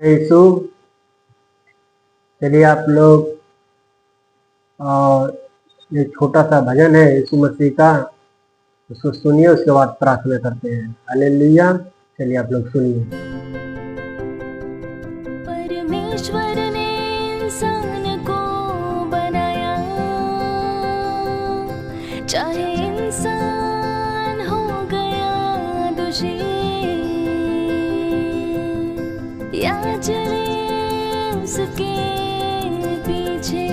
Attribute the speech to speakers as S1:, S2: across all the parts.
S1: यीशु। चलिए आप लोग ये छोटा सा भजन है यीशु मसीह का, उसको सुनिए, उसके बाद प्रार्थना करते हैं। हालेलुया। चलिए आप लोग सुनिए।
S2: परमेश्वर ने इंसान को बनाया, चाहे इंसान हो गया दोषी या चले उसके पीछे,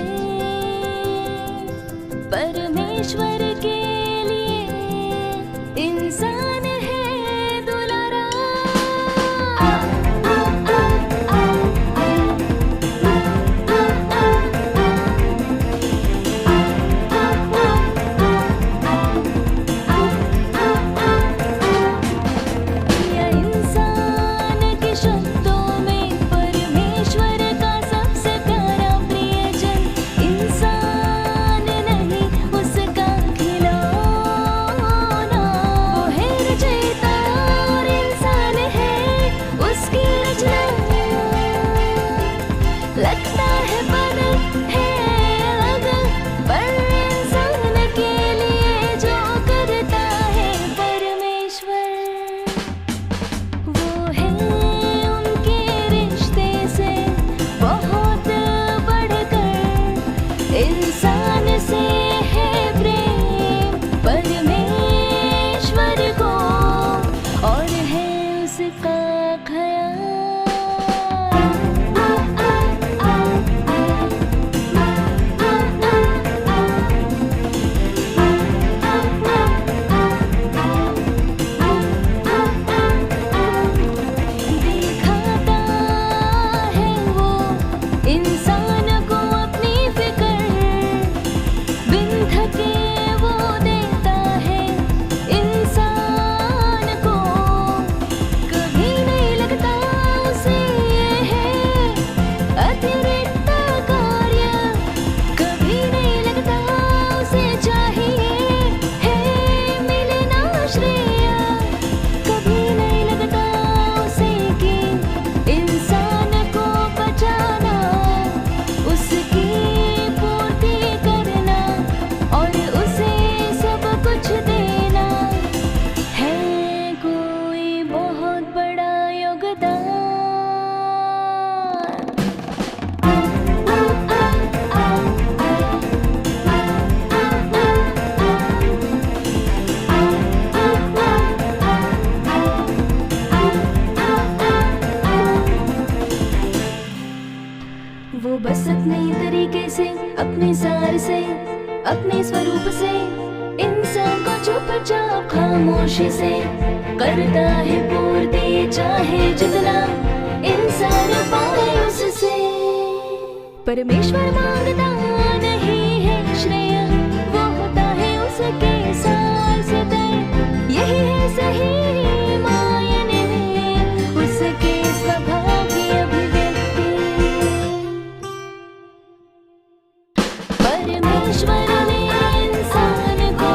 S2: परमेश्वर के लिए इंसान है दुलारा। या इंसान के शब्दों में परमेश्वर का सबसे प्यारा प्रियजन, इंसान नहीं उसका खिलौना। वो है रचयिता और इंसान है उसकी रचना। लगता है बदल है लगन, पर इंसान के लिए जो करता है परमेश्वर, वो है उनके रिश्ते से बहुत बढ़कर। इंसान से है प्रेम परमेश्वर को, और है उसका दिखाता है वो इंसान को अपनी फिक्र, बिन थके वो देता है इंसान को। कभी नहीं लगता उसे ये है अतिरिक्त कार्य, कभी नहीं लगता उसे चाहिए है मिलना श्रेय, कभी नहीं लगता उसे कि इंसान को बचाना, उसकी पूर्ति करना और उसे सब कुछ देना है कोई बहुत बड़ा योगदान। वो बस अपने तरीके से, अपने सार से, अपने स्वरूप से इंसान को चुपचाप खामोशी से करता है पूर्ति, चाहे जितना इंसान पाए उससे। परमेश्वर मांगता नहीं है श्रेय, वो होता है उसके सार से तय। यही है सही मायने में उसके स्वभाव की अभिव्यक्ति। परमेश्वर ने इंसान को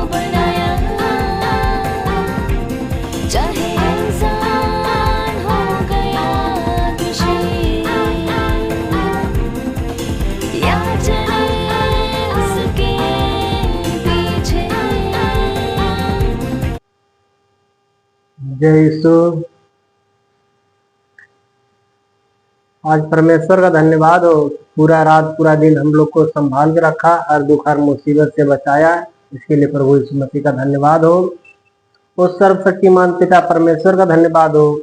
S2: बनाया, चाहे इंसान हो गया दोषी या चले उसके पीछे।
S1: जय यीशु। आज परमेश्वर का धन्यवाद हो, पूरा रात पूरा दिन हम लोग को संभाल के रखा, हर दुख हर मुसीबत से बचाया। इसके लिए प्रभु यीशु मसीह का धन्यवाद हो। उस सर्वशक्तिमान पिता परमेश्वर का धन्यवाद हो,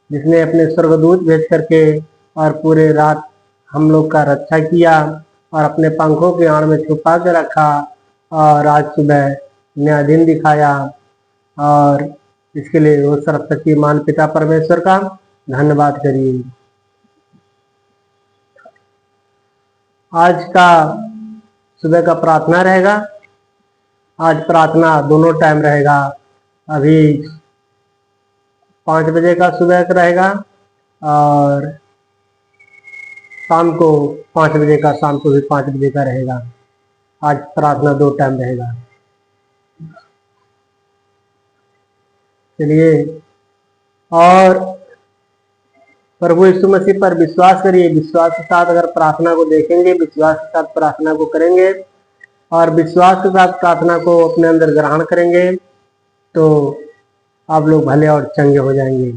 S1: जिसने अपने स्वर्गदूत भेज करके और पूरे रात हम लोग का रक्षा किया और अपने पंखों के आड़ में छुपा के रखा, और आज सुबह नया दिन दिखाया। और इसके लिए वो सर्वशक्तिमान पिता परमेश्वर का धन्यवाद करिए। आज का सुबह का प्रार्थना रहेगा। आज प्रार्थना दोनों टाइम रहेगा। अभी 5 बजे का सुबह का रहेगा और शाम को 5 बजे का, शाम को भी 5 बजे का रहेगा। आज प्रार्थना 2 टाइम रहेगा। चलिए, और प्रभु यीशु मसीह पर विश्वास करिए। विश्वास के साथ अगर प्रार्थना को देखेंगे, विश्वास के साथ प्रार्थना को करेंगे और विश्वास के साथ प्रार्थना को अपने अंदर ग्रहण करेंगे तो आप लोग भले और चंगे हो जाएंगे।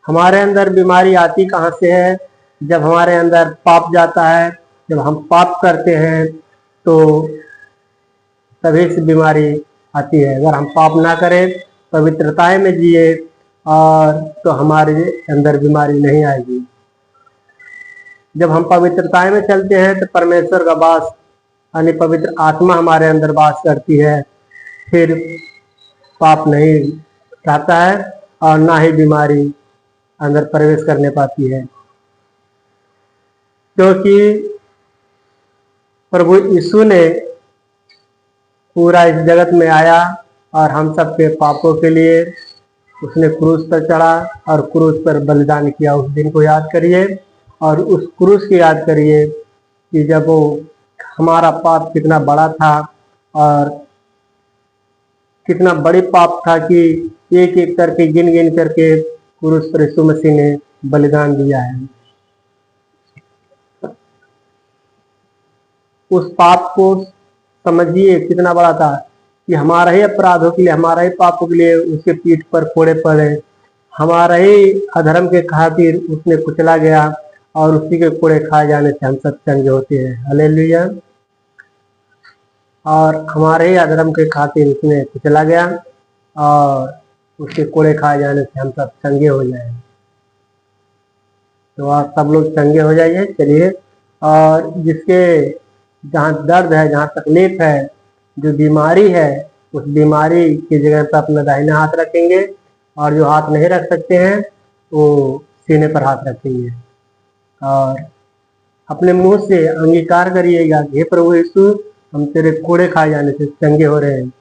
S1: हमारे अंदर बीमारी आती कहाँ से है? जब हमारे अंदर पाप जाता है, जब हम पाप करते हैं तो तभी से बीमारी आती है। अगर हम पाप ना करें, पवित्रताएं में जिए और तो हमारे अंदर बीमारी नहीं आएगी। जब हम पवित्रताएं में चलते हैं तो परमेश्वर का वास यानी पवित्र आत्मा हमारे अंदर वास करती है, फिर पाप नहीं रहता है और ना ही बीमारी अंदर प्रवेश करने पाती है। क्योंकि प्रभु यीशु ने पूरा इस जगत में आया और हम सबके पापों के लिए उसने क्रूस पर चढ़ा और क्रूस पर बलिदान किया। उस दिन को याद करिए और उस क्रूस की याद करिए कि जब वो हमारा पाप कितना बड़ा था और कितना बड़ी पाप था कि एक एक करके गिन गिन करके क्रूस पर यीशु मसीह ने बलिदान दिया है। उस पाप को समझिए कितना बड़ा था कि हमारा ही अपराधों के लिए, हमारा ही पापों के लिए उसके पीठ पर फोड़े पड़े, हमारा ही अधर्म के खातिर उसने कुचला गया और उसी के कोड़े खाए जाने से हम सब चंगे होते हैं। हालेलुया। और हमारे ही अधर्म के खातिर उसने कुचला गया और उसके कोड़े खाए जाने से हम सब चंगे हो जाए। तो आप सब लोग चंगे हो जाइए। चलिए, और जिसके जहाँ दर्द है, जहाँ तकलीफ है, जो बीमारी है, उस बीमारी की जगह पर अपना दाहिना हाथ रखेंगे और जो हाथ नहीं रख सकते हैं वो सीने पर हाथ रखेंगे और अपने मुंह से अंगीकार करिएगा, हे प्रभु यीशु, हम तेरे कोड़े खाए जाने से चंगे हो रहे हैं।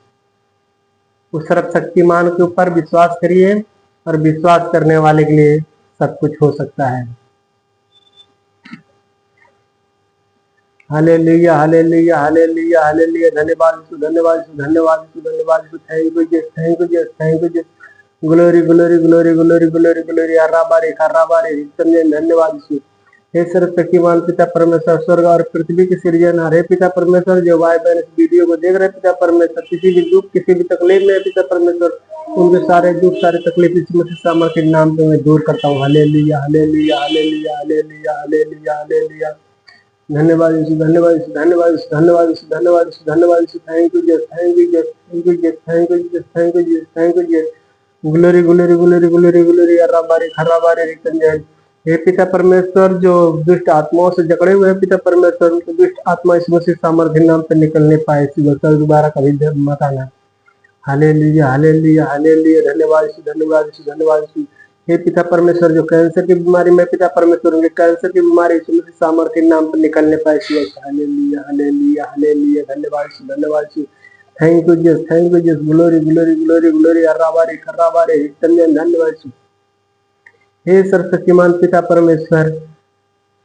S1: उस सर्वशक्तिमान के ऊपर विश्वास करिए और विश्वास करने वाले के लिए सब कुछ हो सकता है। Hallelujah, hallelujah, hallelujah, hallelujah. धन्यवाद यीशु, धन्यवाद यीशु, धन्यवाद यीशु, धन्यवाद Yeshu. Thank you Jesus, thank you Jesus, thank you Jesus. Glory glory glory glory glory glory. हर्राबारे धन्यवाद यीशु। हे सर्वशक्तिमान पिता परमेश्वर, स्वर्ग और पृथ्वी की सृजनहार, हे पिता परमेश्वर, जो भाई बहन इस वीडियो को देख रहे हैं पिता परमेश्वर, किसी भी दुख, किसी भी तकलीफ में पिता परमेश्वर, उनके सारे दुख, सारे तकलीफ इस मसीह सामर्थ के नाम पे मैं दूर करता हूँ। Hallelujah, hallelujah, hallelujah, hallelujah, hallelujah, hallelujah. धन्यवाद यीशु, धन्यवाद यीशु, धन्यवाद यीशु, धन्यवाद यीशु, धन्यवाद यीशु, धन्यवाद Yeshu. Thank you Jesus, thank you Jesus, thank you Jesus, thank you Jesus, thank you Jesus, thank you Jesus. Glory glory glory glory glory. हर्राबारे रिकंजन। हे पिता परमेश्वर, जो दुष्ट आत्माओं से जकड़े हुए हैं पिता परमेश्वर, उनको दुष्ट आत्मा इस मसीह सामर्थ्य नाम पे निकलने पाए, दोबारा कभी मत आना। Hallelujah, hallelujah, hallelujah. धन्यवाद यीशु, धन्यवाद यीशु, धन्यवाद यीशु। हे पिता परमेश्वर, जो कैंसर की बीमारी में पिता परमेश्वर, उनके कैंसर की बीमारी इस मसीह सामर्थ्य नाम पे निकलने पाए। Hallelujah, hallelujah, hallelujah. धन्यवाद यीशु, धन्यवाद Yeshu. Thank you Jesus, thank you Jesus. Glory glory glory glory. हर्राबारे खर्राबारे रिकंजन। धन्यवाद यीशु। हे सर्वशक्तिमान पिता परमेश्वर,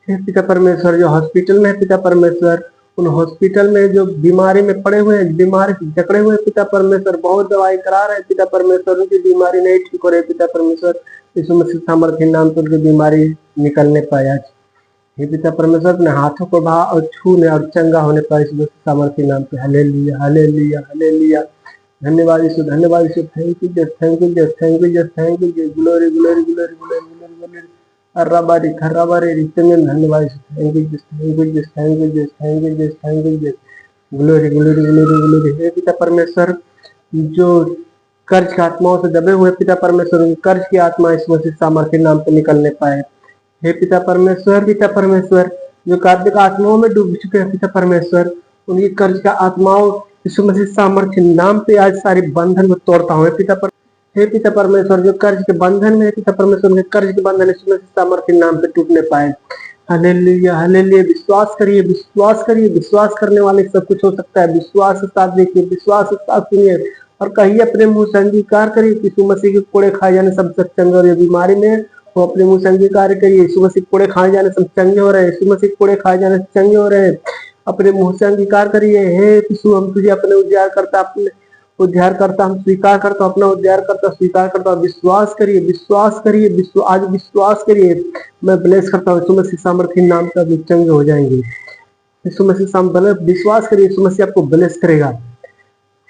S1: हे पिता परमेश्वर, जो हॉस्पिटल में है पिता परमेश्वर, उन हॉस्पिटल में जो बीमारी में पड़े हुए हैं, बीमारी से जकड़े हुए पिता परमेश्वर, बहुत दवाई करा रहे हैं पिता परमेश्वर, उनकी बीमारी नहीं ठीक हो रही पिता परमेश्वर, यीशु मसीह सामर्थ्य नाम पर उनकी बीमारी निकलने पाए आज। हे पिता परमेश्वर, अपने हाथों को भा और छूने और चंगा होने पाए यीशु मसीह सामर्थ्य नाम पे। Hallelujah, hallelujah, hallelujah. धन्यवाद यीशु, धन्यवाद Yeshu. Thank you Jesus, thank you Jesus, thank you Jesus, thank you Jesus. Glory glory glory glory glory glory. हर्राबारे खर्राबारे रिकंजन। धन्यवाद Yeshu. Thank you Jesus, thank you Jesus, thank you Jesus, thank you Jesus, thank you Jesus. Glory glory glory glory. हे पिता परमेश्वर, जो कर्ज की आत्माओं से दबे हुए पिता परमेश्वर, उनकी कर्ज की आत्मा इस मसीह सामर्थ्य नाम पे निकलने पाए। हे पिता परमेश्वर, पिता परमेश्वर, जो कार्य का आत्माओं में डूब चुके हैं पिता परमेश्वर, उनकी कर्ज का आत्माओं यीशु मसीह सामर्थ्य नाम पे आज सारे बंधन को तोड़ता हूँ। हे पिता परमेश्वर, जो कर्ज के बंधन में है पिता परमेश्वर, उनके कर्ज के बंधन यीशु मसीह सामर्थ्य नाम पे टूटने पाए। Hallelujah, hallelujah. विश्वास करिए, विश्वास करिए, विश्वास करने वाले सब कुछ हो सकता है। विश्वास के साथ देखिए, विश्वास के साथ सुनिए और कहिए, अपने मुंह से अंगीकार करिए कि यीशु मसीह के कोड़े खाए जाने सब चंगे हो रहे। बीमारी में वो अपने मुंह से अंगीकार करिए, यीशु मसीह के कोड़े खाए जाने सब चंगे हो रहे हैं, यीशु मसीह के कोड़े खाए जाने से चंगे हो रहे हैं। अपने मुंह से अंगीकार करिए, हे यीशु, हम तुझे अपने उजाड़ करता, अपने उद्धारकर्ता हम स्वीकार करता हूँ, अपना उद्धारकर्ता स्वीकार करता हूँ। विश्वास करिए, विश्वास करिए, आज विश्वास करिए। मैं ब्लेस करता हूँ, यीशु मसीह सामर्थी नाम से आप चंगे हो जाएंगे। यीशु मसीह सामर्थ्य, विश्वास करिए, यीशु मसीह आपको ब्लेस करेगा।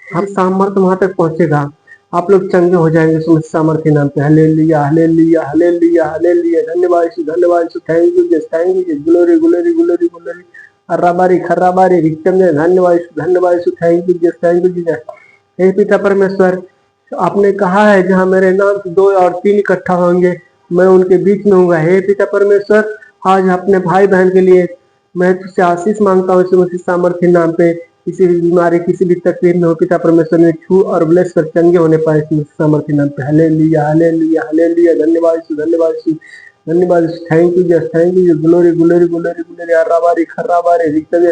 S1: हम सामर्थ्य वहां तक पहुंचेगा, आप लोग चंगे हो जाएंगे यीशु मसीह सामर्थी नाम पे। Hallelujah, hallelujah, hallelujah, hallelujah. धन्यवाद यीशु, धन्यवाद Yeshu. Thank you Jesus, thank you Jesus. Glory, glory, glory, glory. खर्राबारी, खर्राबारी, रिक्तम। धन्यवाद यीशु, धन्यवाद Yeshu. Thank you Jesus, thank you Jesus. हे पिता परमेश्वर, आपने कहा है जहाँ मेरे नाम से 2 और 3 इकट्ठा होंगे, मैं उनके बीच में हूँगा। हे पिता परमेश्वर, आज अपने भाई बहन के लिए मैं तुझसे आशीष मांगता हूँ यीशु मसीह सामर्थी नाम पे। किसी भी बीमारी, किसी भी तकलीफ में हो, पिता परमेश्वर ने छू और ब्लेस कर चंगे होने पाए यीशु मसीह सामर्थी नाम पे। Hallelujah, hallelujah, hallelujah. धन्यवाद यीशु, धन्यवाद यीशु, धन्यवाद Yeshu. Thank you Jesus, thank you. Glory, glory, glory, glory. खर्राबारी, खर्राबारी, रिक्तम।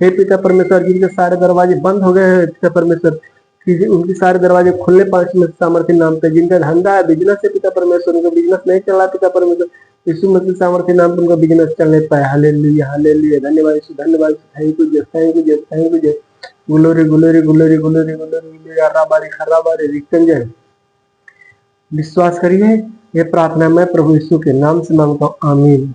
S1: हे पिता परमेश्वर, जिनके सारे दरवाजे बंद हो गए हैं पिता परमेश्वर, कि उनके सारे दरवाजे खुलने पाए यीशु मसीह सामर्थी नाम पे। जिनका धंधा है, बिजनेस है पिता परमेश्वर, उनका बिजनेस नहीं चल रहा पिता परमेश्वर, यीशु मसीह सामर्थी नाम पे उनका बिजनेस चलने पाए। Hallelujah, hallelujah. धन्यवाद यीशु, धन्यवाद Yeshu. Thank you Jesus, thank you Jesus, thank you Jesus. Glory, glory, glory, glory, glory. खर्राबारी, खर्राबारी, रिक्तम। विश्वास करिए, ये प्रार्थना मैं प्रभु यीशु के नाम से मांगता हूँ, आमीन।